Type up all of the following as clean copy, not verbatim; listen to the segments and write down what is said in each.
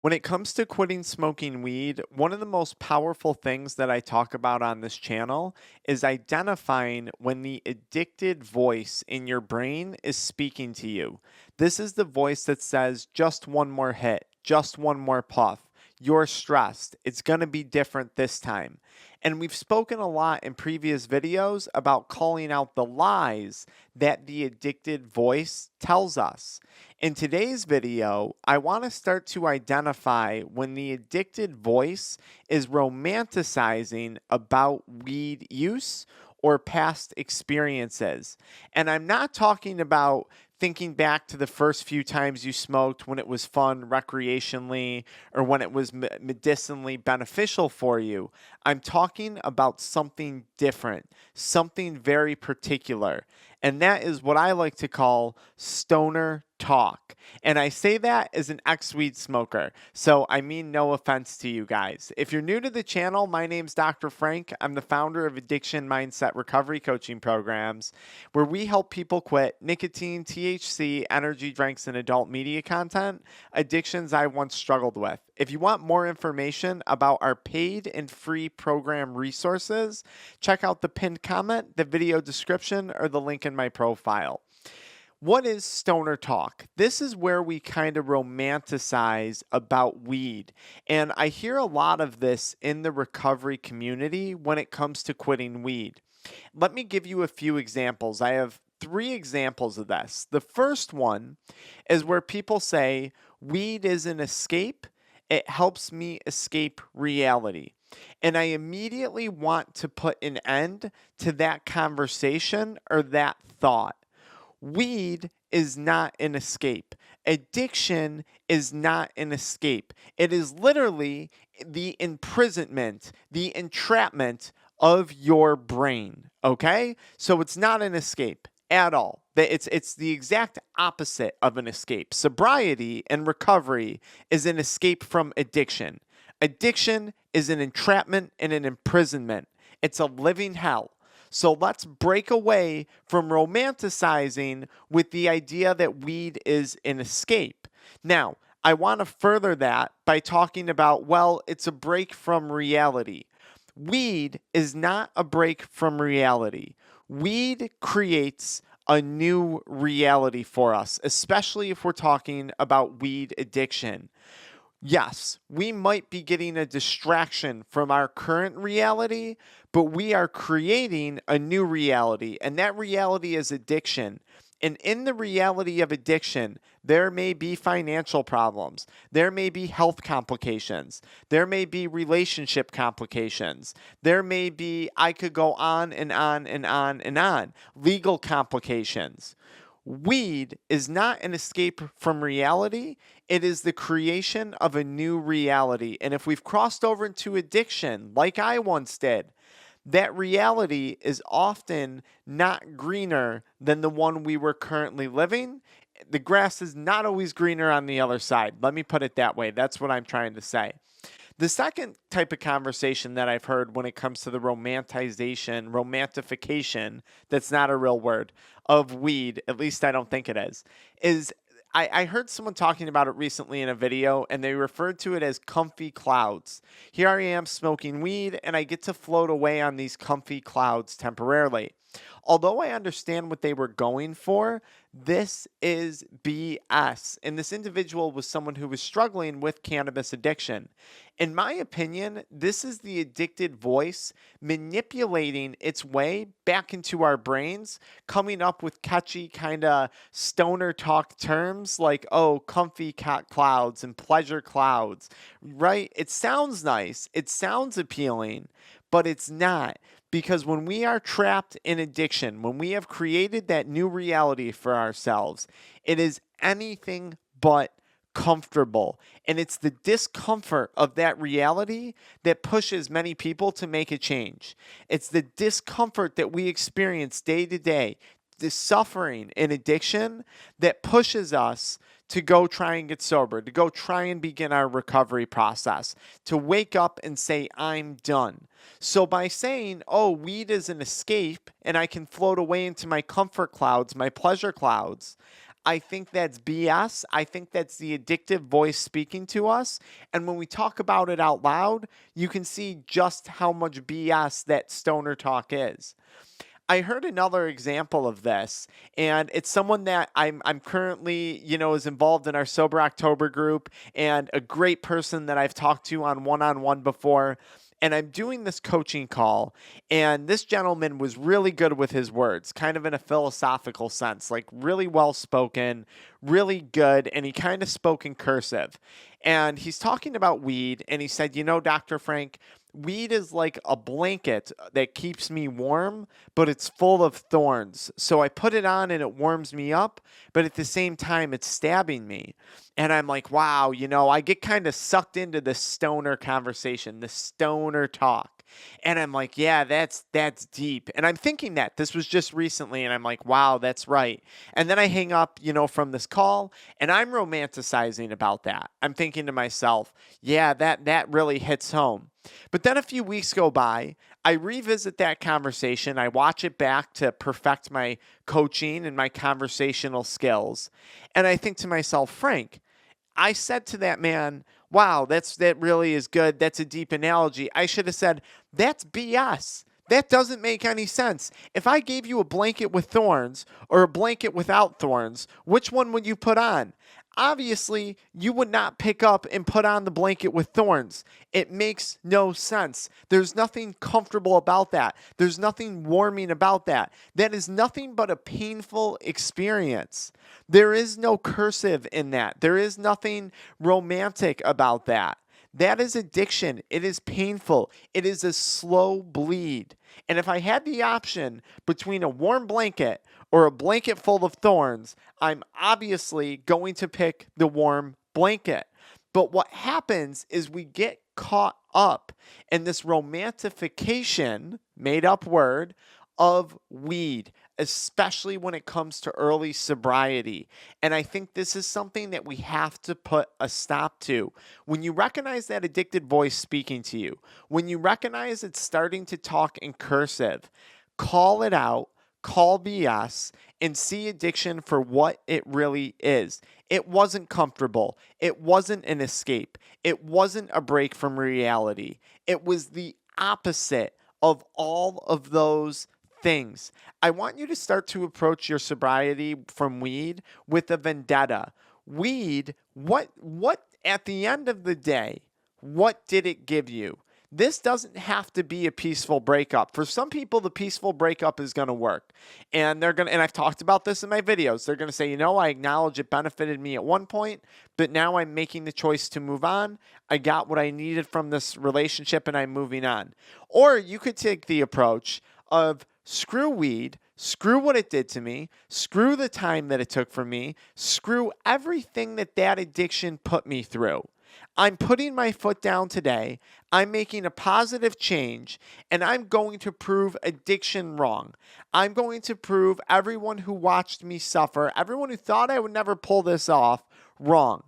When it comes to quitting smoking weed, one of the most powerful things that I talk about on this channel is identifying when the addicted voice in your brain is speaking to you. This is the voice that says, just one more hit, just one more puff. You're stressed. It's going to be different this time. And we've spoken a lot in previous videos about calling out the lies that the addicted voice tells us. In today's video, I want to start to identify when the addicted voice is romanticizing about weed use or past experiences. And I'm not talking about thinking back to the first few times you smoked when it was fun recreationally or when it was medicinally beneficial for you. I'm talking about something different, something very particular. And that is what I like to call stoner talk. And I say that as an ex-weed smoker. So I mean no offense to you guys. If you're new to the channel, my name's Dr. Frank. I'm the founder of Addiction Mindset Recovery Coaching Programs, where we help people quit nicotine, THC, energy drinks, and adult media content, addictions I once struggled with. If you want more information about our paid and free program resources, check out the pinned comment, the video description, or the link in my profile. What is stoner talk? This is where we kind of romanticize about weed. And I hear a lot of this in the recovery community when it comes to quitting weed. Let me give you a few examples. I have 3 examples of this. The first one is where people say, weed is an escape. It helps me escape reality. And I immediately want to put an end to that conversation or that thought. Weed is not an escape. Addiction is not an escape. It is literally the imprisonment, the entrapment of your brain. Okay? So it's not an escape at all. It's the exact opposite of an escape. Sobriety and recovery is an escape from addiction. Addiction is an entrapment and an imprisonment. It's a living hell. So let's break away from romanticizing with the idea that weed is an escape. Now, I want to further that by talking about, well, it's a break from reality. Weed is not a break from reality. Weed creates a new reality for us, especially if we're talking about weed addiction. Yes, we might be getting a distraction from our current reality, but we are creating a new reality, and that reality is addiction. And in the reality of addiction, there may be financial problems. There may be health complications. There may be relationship complications. There may be, I could go on and on and on and on, legal complications. Weed is not an escape from reality. It is the creation of a new reality. And if we've crossed over into addiction, like I once did, that reality is often not greener than the one we were currently living. The grass is not always greener on the other side. Let me put it that way. That's what I'm trying to say. The second type of conversation that I've heard when it comes to the romantification, that's not a real word, of weed, at least I don't think it is I heard someone talking about it recently in a video, and they referred to it as comfy clouds. Here I am smoking weed, and I get to float away on these comfy clouds temporarily. Although I understand what they were going for, this is BS. And this individual was someone who was struggling with cannabis addiction. In my opinion, this is the addicted voice manipulating its way back into our brains, coming up with catchy kind of stoner talk terms like, oh, comfy clouds and pleasure clouds, right? It sounds nice. It sounds appealing, but it's not. Because when we are trapped in addiction, when we have created that new reality for ourselves, it is anything but comfortable. And it's the discomfort of that reality that pushes many people to make a change. It's the discomfort that we experience day to day, the suffering in addiction that pushes us to go try and get sober, to go try and begin our recovery process, to wake up and say, I'm done. So by saying, oh, weed is an escape and I can float away into my comfort clouds, my pleasure clouds, I think that's BS. I think that's the addictive voice speaking to us. And when we talk about it out loud, you can see just how much BS that stoner talk is. I heard another example of this, and it's someone that I'm currently, is involved in our Sober October group, and a great person that I've talked to on one-on-one before. And I'm doing this coaching call, and this gentleman was really good with his words, kind of in a philosophical sense, like really well spoken, really good, and he kind of spoke in cursive. And he's talking about weed, and he said, Dr. Frank, weed is like a blanket that keeps me warm, but it's full of thorns. So I put it on and it warms me up, but at the same time, it's stabbing me. And I'm like, wow, I get kind of sucked into this stoner conversation, the stoner talk. And I'm like, yeah, that's deep. And I'm thinking that this was just recently, and I'm like, wow, that's right. And then I hang up, from this call, and I'm romanticizing about that. I'm thinking to myself, yeah, that really hits home. But then a few weeks go by, I revisit that conversation, I watch it back to perfect my coaching and my conversational skills, and I think to myself, Frank, I said to that man, wow, that really is good. That's a deep analogy. I should have said, that's BS. That doesn't make any sense. If I gave you a blanket with thorns or a blanket without thorns, which one would you put on? Obviously, you would not pick up and put on the blanket with thorns. It makes no sense. There's nothing comfortable about that. There's nothing warming about that. That is nothing but a painful experience. There is no cursive in that. There is nothing romantic about that. That is addiction. It is painful. It is a slow bleed. And if I had the option between a warm blanket or a blanket full of thorns, I'm obviously going to pick the warm blanket. But what happens is we get caught up in this romantification, made up word, of weed, especially when it comes to early sobriety. And I think this is something that we have to put a stop to. When you recognize that addicted voice speaking to you, when you recognize it's starting to talk in cursive, call it out, call BS, and see addiction for what it really is. It wasn't comfortable. It wasn't an escape. It wasn't a break from reality. It was the opposite of all of those things. I want you to start to approach your sobriety from weed with a vendetta. Weed, what at the end of the day, what did it give you? This doesn't have to be a peaceful breakup. For some people, the peaceful breakup is going to work. And and I've talked about this in my videos. They're going to say, I acknowledge it benefited me at one point, but now I'm making the choice to move on. I got what I needed from this relationship and I'm moving on. Or you could take the approach of screw weed, screw what it did to me, screw the time that it took from me, screw everything that addiction put me through. I'm putting my foot down today. I'm making a positive change, and I'm going to prove addiction wrong. I'm going to prove everyone who watched me suffer, everyone who thought I would never pull this off, wrong.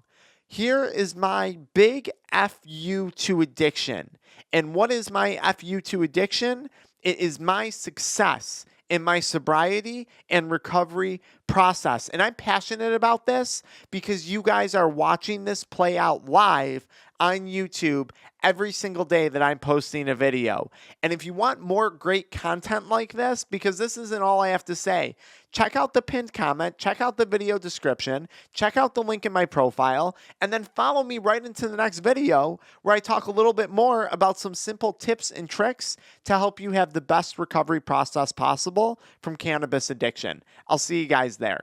Here is my big FU to addiction. And what is my FU to addiction? It is my success in my sobriety and recovery process. And I'm passionate about this because you guys are watching this play out live on YouTube every single day that I'm posting a video. And if you want more great content like this, because this isn't all I have to say, check out the pinned comment, check out the video description, check out the link in my profile, and then follow me right into the next video where I talk a little bit more about some simple tips and tricks to help you have the best recovery process possible from cannabis addiction. I'll see you guys there.